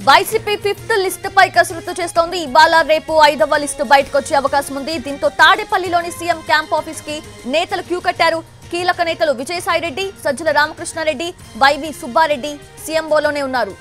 YCP fifth list పై కసరత్తు చేస్తోంది. ఇవాళ రేపు 5వ లిస్టు బయటకు వచ్చే అవకాశం ఉంది. దీంతో తాడేపల్లిలోని సీఎం క్యాంప్ ఆఫీస్ కి నేతలు క్యూ కట్టారు. కీలక నేతలు విజయసాయిరెడ్డి, సజ్జల రామకృష్ణారెడ్డి, వైవి సుబ్బారెడ్డి సీఎంఓలోనే ఉన్నారు.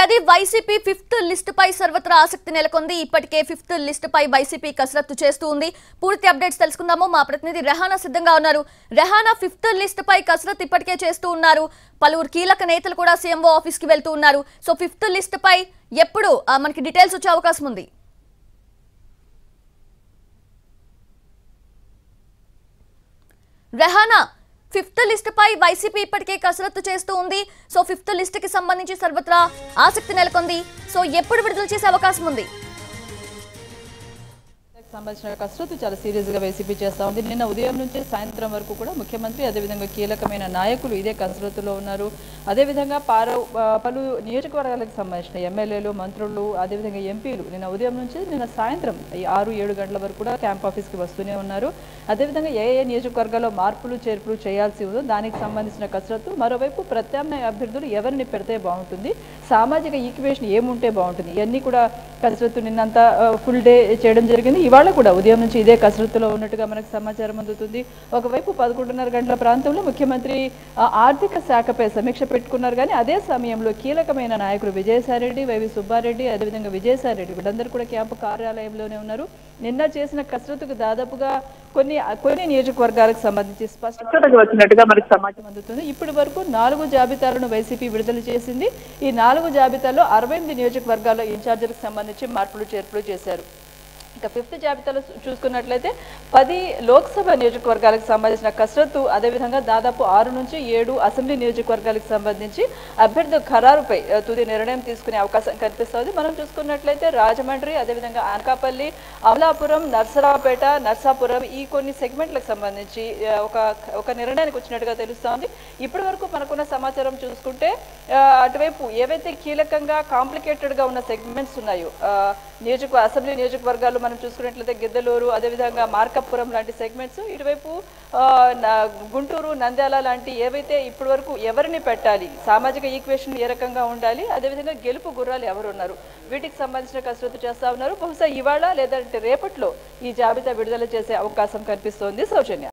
అది వైసీపీ ఫిఫ్త్ లిస్ట్ పై సర్వత్రా ఆసక్తి నెలకొంది. ఇప్పటికే ఫిఫ్త్ లిస్ట్ పై వైసీపీ కసరత్తు చేస్తూ ఉంది. పూర్తి అప్డేట్స్ తెలుసుకుందాము. మా ప్రతినిధి రెహానా సిద్ధంగా ఉన్నారు. రెహానా, ఫిఫ్త్ లిస్ట్ పై కసరత్తు ఇప్పటికే చేస్తూ ఉన్నారు. పలువురు కీలక నేతలు కూడా సీఎంఓ ఆఫీస్ కి వెళ్తూ ఉన్నారు. సో ఫిఫ్త్ లిస్ట్ పై ఎప్పుడు మనకి డీటెయిల్స్ వచ్చే అవకాశం ఉంది? రెహానా, ఫిఫ్త్ లిస్ట్ పై వైసీపీ ఇప్పటికే కసరత్తు చేస్తూ ఉంది. సో ఫిఫ్త్ లిస్ట్ కి సంబంధించి సర్వత్రా ఆసక్తి నెలకొంది. సో ఎప్పుడు విడుదల చేసే అవకాశం ఉంది? సంబంధించిన కసరత్తు చాలా సీరియస్ గా వైసీపీ చేస్తా ఉంది. నిన్న ఉదయం నుంచి సాయంత్రం వరకు కూడా ముఖ్యమంత్రి అదేవిధంగా కీలకమైన నాయకులు ఇదే కసరత్తులో ఉన్నారు. అదేవిధంగా పలు నియోజకవర్గాలకు సంబంధించిన ఎమ్మెల్యేలు, మంత్రులు, అదేవిధంగా ఎంపీలు నిన్న సాయంత్రం 6-7 గంటల వరకు కూడా క్యాంప్ ఆఫీస్కి వస్తూనే ఉన్నారు. అదేవిధంగా ఏ నియోజకవర్గాల్లో మార్పులు చేర్పులు చేయాల్సి ఉందో దానికి సంబంధించిన కసరత్తు. మరోవైపు ప్రత్యామ్నాయ అభ్యర్థులు ఎవరిని పెడితే బాగుంటుంది, సామాజిక ఈక్వేషన్ ఏముంటే బాగుంటుంది, ఇవన్నీ కూడా కసరత్తు నిన్నంతా ఫుల్ డే చేయడం జరిగింది. ఇవాళ కూడా ఉదయం నుంచి ఇదే కసరత్తులో ఉన్నట్టుగా మనకు సమాచారం అందుతుంది. ఒకవైపు 11:30 గంటల ప్రాంతంలో ముఖ్యమంత్రి ఆర్థిక శాఖపై సమీక్ష పెట్టుకున్నారు. కానీ అదే సమయంలో కీలకమైన నాయకులు విజయసాయిరెడ్డి, వైవి సుబ్బారెడ్డి, అదేవిధంగా విజయసాయిరెడ్డి వీళ్ళందరూ కూడా క్యాంపు కార్యాలయంలోనే ఉన్నారు. నిన్న చేసిన కసరత్తుకు దాదాపుగా కొన్ని నియోజకవర్గాలకు సంబంధించి స్పష్టంగా వచ్చినట్టుగా మనకు సమాచారం అందుతుంది. ఇప్పటి వరకు 4 జాబితాలను వైసీపీ విడుదల చేసింది. ఈ 4 జాబితాల్లో 68 నియోజకవర్గాల్లో ఇన్ఛార్జీలకు సంబంధించి మార్పులు చేర్పులు చేశారు. ఇక ఫిఫ్త్ జాబితాలో చూసుకున్నట్లయితే 10 లోక్సభ నియోజకవర్గాలకు సంబంధించిన కసరత్తు, అదేవిధంగా దాదాపు 6 నుంచి 7 అసెంబ్లీ నియోజకవర్గాలకు సంబంధించి అభ్యర్థి ఖరారుపై తుది నిర్ణయం తీసుకునే అవకాశం కనిపిస్తుంది. మనం చూసుకున్నట్లయితే రాజమండ్రి, అదేవిధంగా అనకాపల్లి, అమలాపురం, నర్సరావుపేట, నర్సాపురం ఈ కొన్ని సెగ్మెంట్లకు సంబంధించి ఒక నిర్ణయానికి వచ్చినట్టుగా తెలుస్తోంది. ఇప్పటి వరకు మనకున్న సమాచారం చూసుకుంటే అటువైపు ఏవైతే కీలకంగా కాంప్లికేటెడ్గా ఉన్న సెగ్మెంట్స్ ఉన్నాయో అసెంబ్లీ నియోజకవర్గాలు మనం చూసుకున్నట్లయితే గిద్దలూరు, అదేవిధంగా మార్కాపురం లాంటి సెగ్మెంట్స్, ఇటువైపు గుంటూరు, నంద్యాల లాంటి ఏవైతే ఇప్పటి వరకు ఎవరిని పెట్టాలి, సామాజిక ఈక్వేషన్ ఏ రకంగా ఉండాలి, అదేవిధంగా గెలుపు గుర్రాలు ఎవరున్నారు, వీటికి సంబంధించిన కసరత్తు చేస్తా ఉన్నారు. బహుశా ఇవాళ లేదంటే రేపట్లో ఈ జాబితా విడుదల చేసే అవకాశం కనిపిస్తోంది. సౌజన్య.